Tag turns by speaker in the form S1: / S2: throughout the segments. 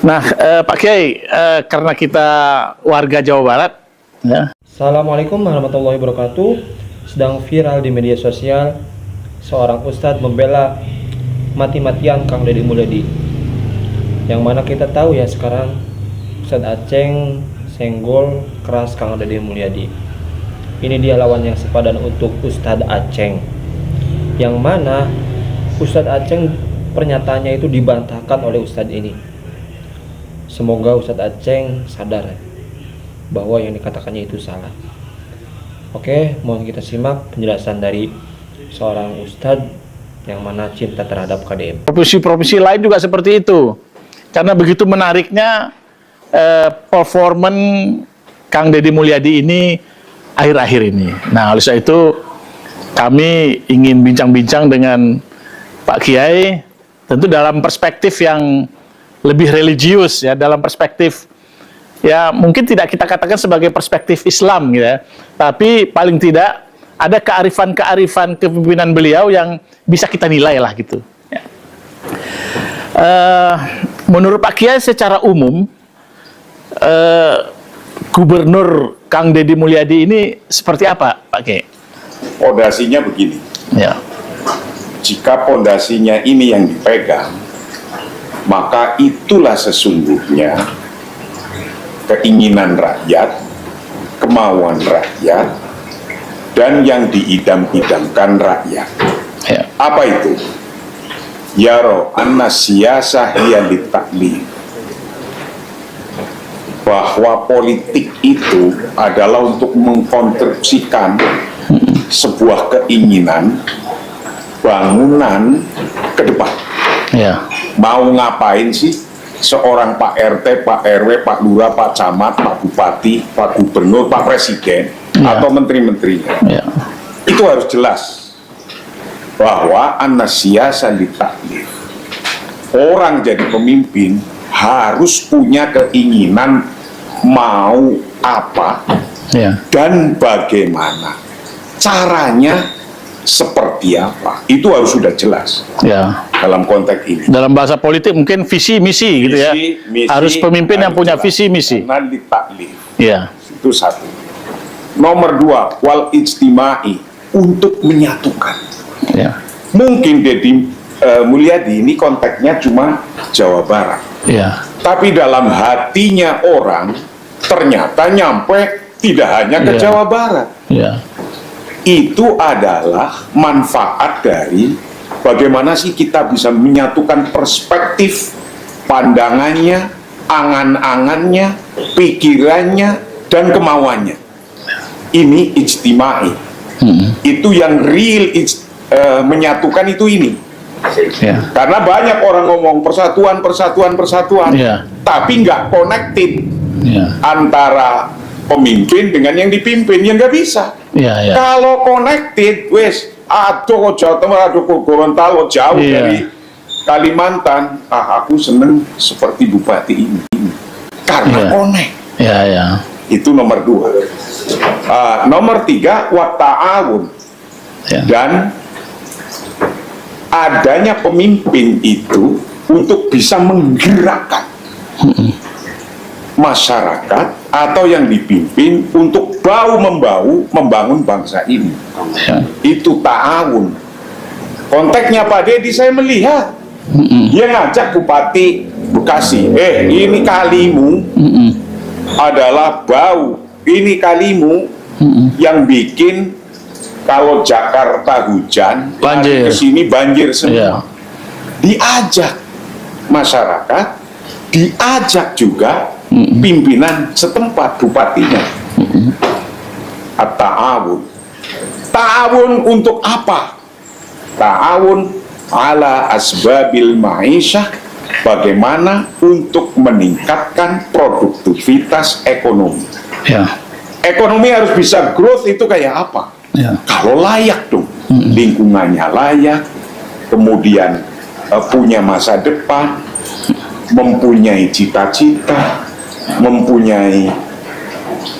S1: Nah, Pak Kiai, karena kita warga Jawa Barat, ya.
S2: Assalamualaikum warahmatullahi wabarakatuh. Sedang viral di media sosial, seorang ustadz membela mati-matian Kang Deddy Mulyadi. Yang mana kita tahu ya sekarang Ustadz Aceng senggol keras Kang Deddy Mulyadi. Ini dia lawan yang sepadan untuk Ustadz Aceng. Yang mana Ustadz Aceng pernyataannya itu dibantahkan oleh Ustadz ini. Semoga Ustadz Aceng sadar bahwa yang dikatakannya itu salah. Oke, mohon kita simak penjelasan dari seorang Ustadz yang mana cinta terhadap KDM.
S1: Profesi-profesi lain juga seperti itu. Karena begitu menariknya performan Kang Deddy Mulyadi ini akhir-akhir ini. Nah, oleh sebab itu kami ingin bincang-bincang dengan Pak Kiai, tentu dalam perspektif yang lebih religius ya, dalam perspektif ya mungkin tidak kita katakan sebagai perspektif Islam ya, tapi paling tidak ada kearifan-kearifan kepemimpinan beliau yang bisa kita nilai lah gitu ya. Menurut Pak Kiai secara umum Gubernur Kang Deddy Mulyadi ini seperti apa Pak Kiai?
S3: Pondasinya begini
S1: Ya.
S3: Jika pondasinya ini yang dipegang, maka itulah sesungguhnya keinginan rakyat, kemauan rakyat, dan yang diidam-idamkan rakyat.
S1: Ya.
S3: Apa itu? Yaro anna siyasah hiya litaklim, bahwa politik itu adalah untuk mengkonstruksikan sebuah keinginan bangunan ke depan.
S1: Ya.
S3: Mau ngapain sih seorang Pak RT, Pak RW, Pak Lurah, Pak Camat, Pak Bupati, Pak Gubernur, Pak Presiden, atau menteri-menterinya?
S1: Ya.
S3: Itu harus jelas bahwa anasiyasa ditaklif. Orang jadi pemimpin harus punya keinginan mau apa
S1: Ya.
S3: dan bagaimana caranya, seperti apa, itu harus sudah jelas
S1: Ya.
S3: dalam konteks ini.
S1: Dalam bahasa politik mungkin visi misi gitu ya.
S3: Misi,
S1: Harus pemimpin yang punya
S3: jelas.
S1: visi misi.
S3: Nanti taklif.
S1: Ya.
S3: Itu satu. Nomor dua, wal ijtimai, untuk menyatukan.
S1: Ya.
S3: Mungkin Deddy Mulyadi ini konteksnya cuma Jawa Barat,
S1: Ya.
S3: tapi dalam hatinya orang ternyata nyampe tidak hanya ke
S1: Iya.
S3: Jawa Barat.
S1: Ya.
S3: Itu adalah manfaat dari bagaimana sih kita bisa menyatukan perspektif, pandangannya, angan-angannya, pikirannya, dan kemauannya. Ini ijtimai. Itu yang real menyatukan itu ini.
S1: Ya.
S3: Karena banyak orang ngomong persatuan,
S1: Iya.
S3: tapi nggak connected
S1: Ya.
S3: antara pemimpin dengan yang dipimpin, yang nggak bisa.
S1: Ya. Ya.
S3: Kalau connected, wes, aduh Jawa Timur, aduh Gorontalo, jauh
S1: Iya.
S3: dari Kalimantan. Aku seneng seperti bupati ini, karena
S1: Iya.
S3: connect.
S1: Ya. Ya.
S3: Itu nomor dua. Nomor tiga, wata'awun.
S1: Ya.
S3: Dan adanya pemimpin itu untuk bisa menggerakkan masyarakat atau yang dipimpin untuk bahu-membahu membangun bangsa ini.
S1: Ya.
S3: Itu ta'awun. Konteksnya Pak Deddy saya melihat dia ngajak Bupati Bekasi, ini kalimu adalah bau, ini kalimu yang bikin kalau Jakarta hujan,
S1: Banjir.
S3: ke sini banjir semua.
S1: Iya.
S3: Diajak masyarakat, diajak juga pimpinan setempat, bupatinya. At-ta'awun. Ta'awun untuk apa? Ta'awun ala asbabil ma'isyah, bagaimana untuk meningkatkan produktivitas ekonomi.
S1: Ya.
S3: Ekonomi harus bisa growth, itu kayak apa?
S1: Ya.
S3: Kalau layak dong, lingkungannya layak, kemudian punya masa depan, mempunyai cita-cita, mempunyai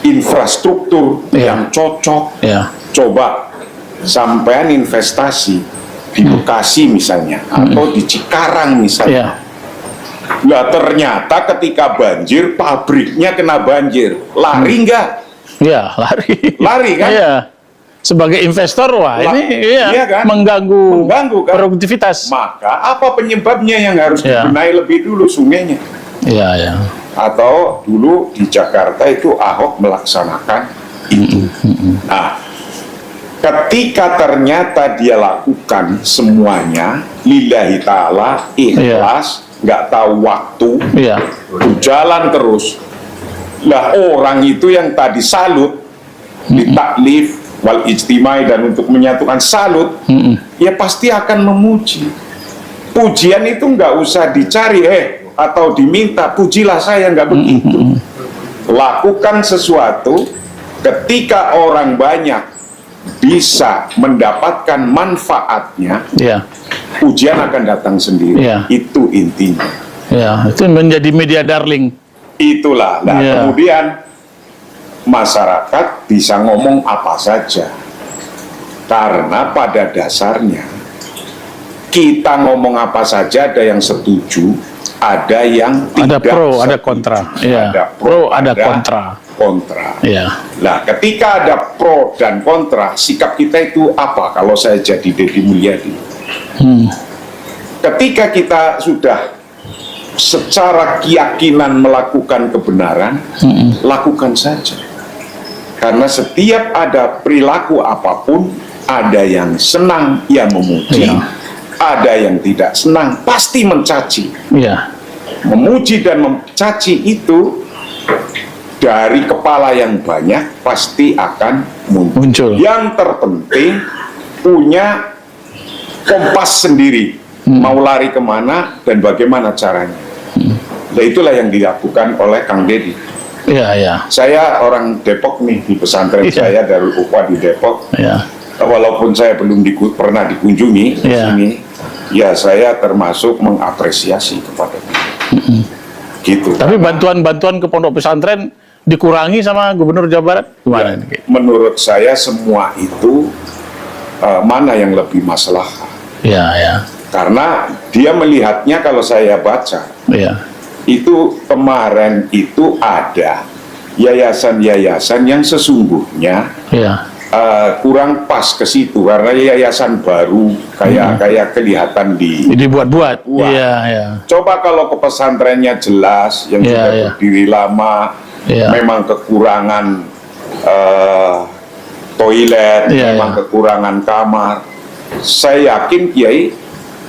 S3: infrastruktur
S1: Iya.
S3: yang cocok.
S1: Ya.
S3: Coba sampean investasi di Bekasi misalnya, atau di Cikarang misalnya,
S1: Ya.
S3: Lah ternyata ketika banjir, pabriknya kena banjir. Lari nggak?
S1: Ya, lari.
S3: Lari kan?
S1: Iya. Sebagai investor, wah ini
S3: iya kan?
S1: mengganggu
S3: kan?
S1: produktivitas.
S3: Maka apa penyebabnya yang harus dibenahi lebih dulu sungainya?
S1: Iya, ya.
S3: Atau dulu di Jakarta itu Ahok melaksanakan itu. Nah, ketika ternyata dia lakukan semuanya lillahi ta'ala, ikhlas, nggak tahu waktu, jalan terus. Lah orang itu yang tadi salut di taklif wal ijtimai dan untuk menyatukan salut, ya pasti akan memuji. Pujian itu nggak usah dicari atau diminta, pujilah saya, nggak begitu. Lakukan sesuatu ketika orang banyak bisa mendapatkan manfaatnya, pujian akan datang sendiri. Itu intinya.
S1: Ya, itu menjadi media darling.
S3: Itulah. Nah, kemudian masyarakat bisa ngomong apa saja, karena pada dasarnya kita ngomong apa saja, ada yang setuju, ada yang tidak,
S1: ada pro,
S3: setuju.
S1: ada kontra.
S3: Ada pro,
S1: ada kontra.
S3: Nah, ketika ada pro dan kontra, sikap kita itu apa? Kalau saya jadi Deddy Mulyadi, ketika kita sudah secara keyakinan melakukan kebenaran, lakukan saja. Karena setiap ada perilaku apapun, ada yang senang, ya memuji, ada yang tidak senang, pasti mencaci. Memuji dan mencaci itu dari kepala yang banyak pasti akan muncul. Yang terpenting punya kompas sendiri, mau lari kemana dan bagaimana caranya. Nah, itulah yang dilakukan oleh Kang Deddy. Saya orang Depok nih, di pesantren saya Darul Ukhwah di Depok. Walaupun saya belum pernah dikunjungi di sini, ya saya termasuk mengapresiasi kepada dia. Gitu.
S1: Tapi bantuan-bantuan ke pondok pesantren dikurangi sama Gubernur Jawa Barat gimana?
S3: Menurut saya semua itu mana yang lebih masalah? Karena dia melihatnya, kalau saya baca, itu kemarin itu ada yayasan-yayasan yang sesungguhnya kurang pas ke situ, karena yayasan baru kayak kelihatan
S1: dibuat-buat.
S3: Coba kalau ke pesantrennya jelas, yang sudah berdiri lama, memang kekurangan toilet, memang kekurangan kamar. Saya yakin Kiai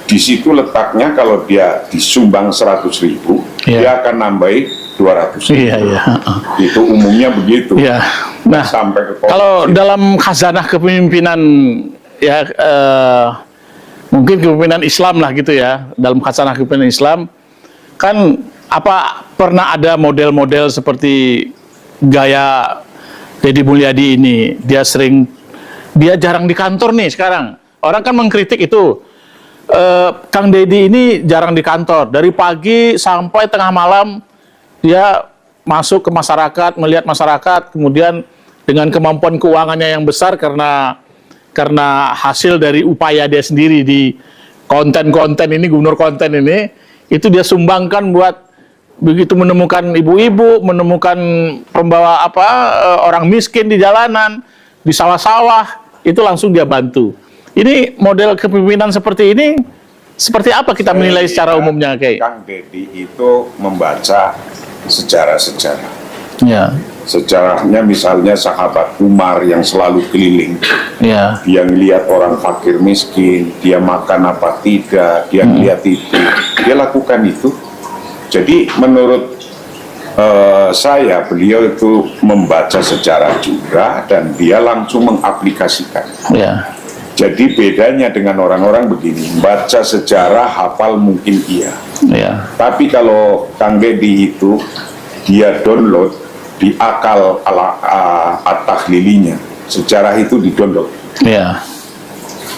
S3: di situ letaknya, kalau dia disumbang 100.000, dia akan nambahi 200.000. Itu umumnya begitu.
S1: Nah,
S3: sampai ke
S1: kalau dalam khazanah kepemimpinan mungkin kepemimpinan Islam lah gitu ya, dalam khazanah kepemimpinan Islam kan apa pernah ada model-model seperti gaya Deddy Mulyadi ini? Dia jarang di kantor nih sekarang. Orang kan mengkritik itu. Kang Deddy ini jarang di kantor, dari pagi sampai tengah malam dia masuk ke masyarakat, melihat masyarakat, kemudian dengan kemampuan keuangannya yang besar karena hasil dari upaya dia sendiri di konten-konten ini, gubernur konten ini, itu dia sumbangkan buat begitu menemukan ibu-ibu, menemukan pembawa orang miskin di jalanan, di sawah-sawah, itu langsung dia bantu. Ini model kepemimpinan seperti ini, seperti apa kita menilai secara umumnya, Kay?
S3: Kang Deddy itu membaca sejarah-sejarah. Sejarahnya misalnya sahabat Umar yang selalu keliling. Dia ngelihat orang fakir miskin, dia makan apa tidak, dia ngelihat itu. Dia lakukan itu. Jadi menurut saya, beliau itu membaca sejarah juga dan dia langsung mengaplikasikan. Jadi bedanya dengan orang-orang begini, baca sejarah, hafal mungkin iya. Tapi kalau Kang Deddy itu, dia download di akal at-tahlilinya. Sejarah itu di-download.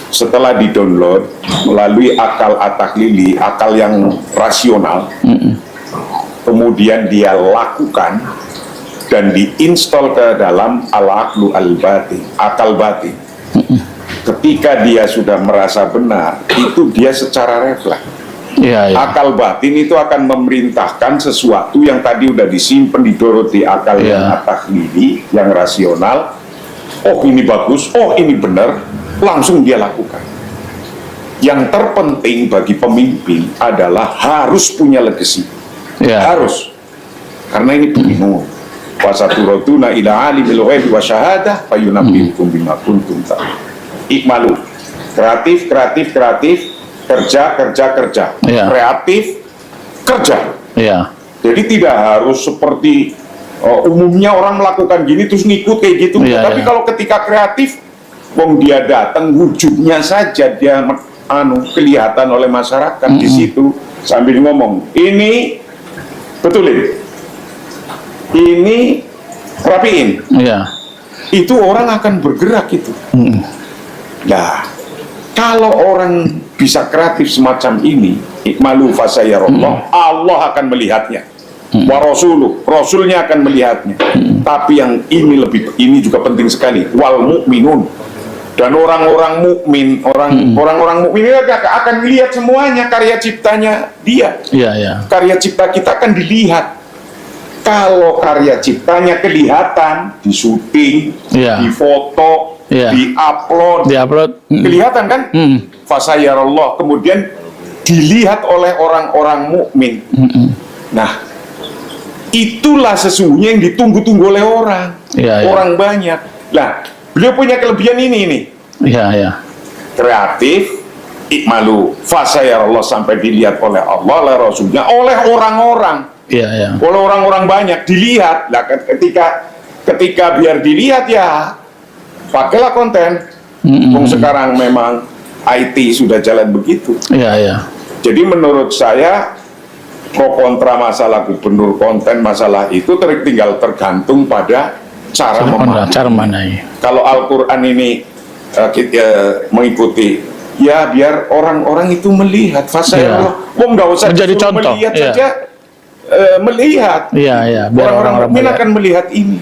S3: Setelah di-download, melalui akal at-tahlili, akal yang rasional, kemudian dia lakukan dan diinstal ke dalam al-aqlu al-batin, akal batin. Ketika dia sudah merasa benar, itu dia secara refleks
S1: Iya, iya.
S3: Akal batin itu akan memerintahkan sesuatu yang tadi udah disimpan di Doroti akal yang taklidi, yang rasional. Oh ini bagus, oh ini benar, langsung dia lakukan. Yang terpenting bagi pemimpin adalah harus punya legacy. Harus. Karena ini ilmu. Wasaturatuna ila alimil ghaibi wa syahadah fayunabbiukum bima kuntum ta'malun. Ikmalu. Kreatif, kreatif, kreatif. Kerja, kerja, kerja. Kreatif, kerja. Jadi tidak harus seperti umumnya orang melakukan gini terus ngikut kayak gitu. Tapi kalau ketika kreatif, wong dia datang wujudnya saja dia kelihatan oleh masyarakat di situ sambil ngomong, ini betulin, ini rapiin. Itu orang akan bergerak itu. Nah, kalau orang bisa kreatif semacam ini, ikmalu fasayarallah, Allah akan melihatnya. Wa rasuluh, rasulnya akan melihatnya. Tapi yang ini juga penting sekali, wal mukminun. Dan orang-orang mukmin, orang-orang mukmin ini akan melihat semuanya karya ciptanya dia. Karya cipta kita akan dilihat. Kalau karya ciptanya kelihatan di syuting, di foto, di-upload, kelihatan kan? Fasayarallah, kemudian dilihat oleh orang-orang mukmin. Nah, itulah sesungguhnya yang ditunggu-tunggu oleh orang, orang banyak. Nah, beliau punya kelebihan ini. Kreatif, ikmalu, fasayarallah, sampai dilihat oleh Allah, oleh Rasulnya, oleh orang-orang, oleh orang-orang banyak dilihat. Nah, ketika biar dilihat ya, pakailah konten. Sekarang memang IT sudah jalan begitu. Jadi menurut saya pro kontra masalah gubernur konten, masalah itu tinggal tergantung pada cara memanai. Kalau Al-Quran ini mengikuti, ya biar orang-orang itu melihat. Nggak usah
S1: menjadi contoh.
S3: Melihat saja, melihat. Orang-orang mukmin akan melihat ini.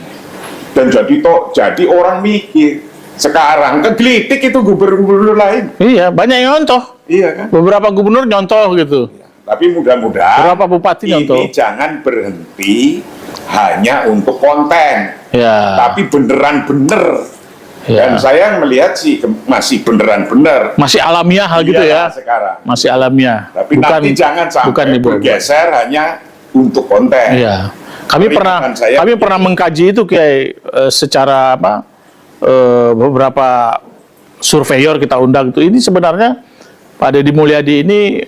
S3: Dan jadi orang mikir. Sekarang kegelitik itu gubernur lain.
S1: Banyak yang nyontoh.
S3: Kan?
S1: Beberapa gubernur nyontoh gitu.
S3: Tapi mudah-mudahan
S1: berapa bupati nyontoh.
S3: Ini jangan berhenti hanya untuk konten. Tapi beneran bener. Dan saya melihat sih masih beneran bener.
S1: Masih alamiah hal gitu ya.
S3: Sekarang.
S1: Masih alamiah.
S3: Tapi nanti jangan sampai bergeser hanya untuk konten.
S1: Kami pernah mengkaji itu kayak secara beberapa surveyor kita undang itu. Ini sebenarnya Pak Deddy Mulyadi ini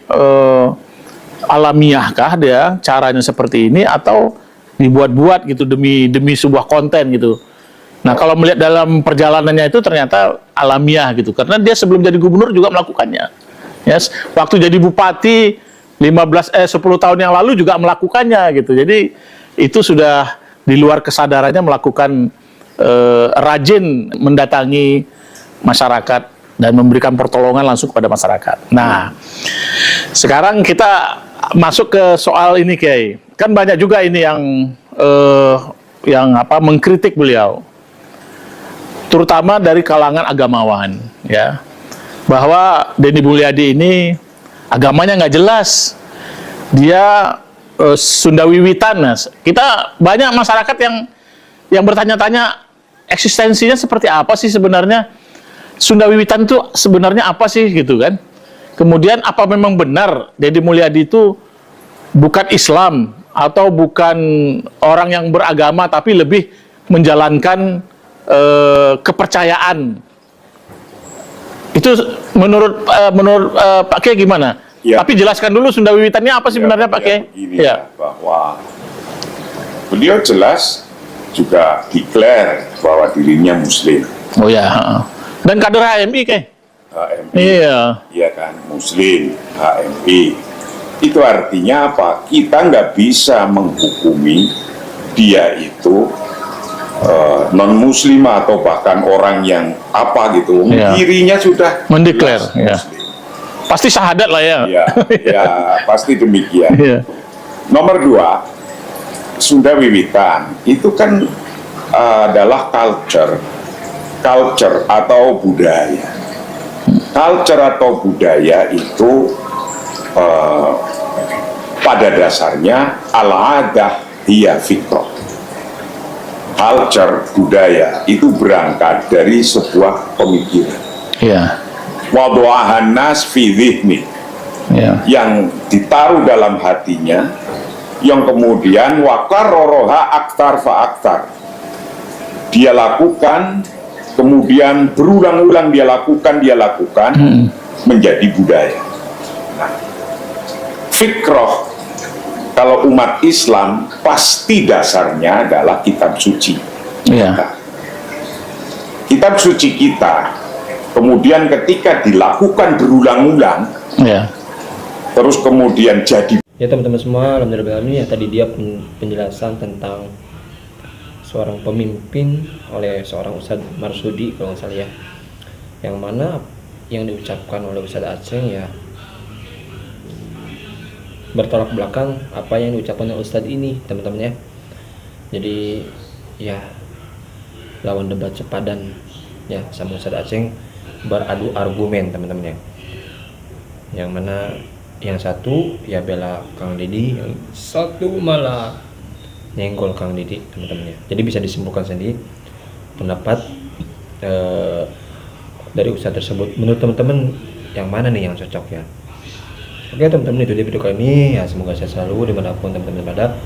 S1: alamiahkah dia caranya seperti ini atau dibuat-buat gitu demi sebuah konten gitu. Nah, kalau melihat dalam perjalanannya itu ternyata alamiah gitu. Karena dia sebelum jadi gubernur juga melakukannya. Waktu jadi bupati 10 tahun yang lalu juga melakukannya gitu. Jadi itu sudah di luar kesadarannya melakukan rajin mendatangi masyarakat dan memberikan pertolongan langsung kepada masyarakat. Nah, sekarang kita masuk ke soal ini, Kiai. Kan banyak juga ini yang mengkritik beliau, terutama dari kalangan agamawan, ya, bahwa Deddy Mulyadi ini agamanya nggak jelas, dia Sunda Wiwitan. Kita banyak masyarakat yang bertanya-tanya eksistensinya seperti apa sih sebenarnya, Sunda Wiwitan itu sebenarnya apa sih gitu kan. Kemudian apa memang benar Deddy Mulyadi itu bukan Islam atau bukan orang yang beragama tapi lebih menjalankan kepercayaan. Itu menurut Pak Kiai gimana? Tapi jelaskan dulu Sunda Wiwitannya apa sih sebenarnya Pak Kiai?
S3: Bahwa beliau jelas juga declare bahwa dirinya Muslim.
S1: Dan kader HMI Kiai.
S3: HMI. Iya kan, Muslim, HMI. Itu artinya apa? Kita nggak bisa menghukumi dia itu non-muslim atau bahkan orang yang apa gitu. Dirinya sudah
S1: mendeklar. Pasti syahadat lah ya.
S3: Pasti demikian. Nomor 2, Sunda Wiwitan itu kan adalah culture atau budaya. Culture atau budaya itu pada dasarnya al-adah hiya fitrah. Culture, budaya itu berangkat dari sebuah pemikiran.
S1: Ya.
S3: Wada'ahan nas fi dhihni,
S1: Ya.
S3: yang ditaruh dalam hatinya, yang kemudian wakaroroha aktar fa aktar, dia lakukan, kemudian berulang-ulang dia lakukan menjadi budaya. Nah, fikrah kalau umat Islam pasti dasarnya adalah kitab suci.
S1: Ya.
S3: Kitab suci kita, kemudian ketika dilakukan berulang-ulang,
S1: Ya.
S3: terus kemudian jadi.
S2: Ya teman-teman semua, alhamdulillah ya, tadi dia penjelasan tentang seorang pemimpin oleh seorang Ustadz Marsudi kalau nggak salah ya, yang mana yang diucapkan oleh Ustadz Aceng ya bertolak belakang apa yang diucapkan oleh Ustadz ini, teman-teman ya. Jadi ya lawan debat sepadan ya sama Ustadz Aceng, beradu argumen teman-teman ya, yang mana yang satu ya bela Kang Deddy, yang satu malah nyenggol Kang Deddy, teman-teman ya. Jadi bisa disimpulkan sendiri pendapat dari Ustadz tersebut. Menurut teman-teman yang mana nih yang cocok ya? Oke teman-teman, itu dia video kali ini ya, semoga saya selalu dimanapun teman-teman berada.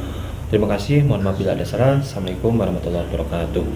S2: Terima kasih, mohon maaf bila ada salah. Assalamualaikum warahmatullahi wabarakatuh.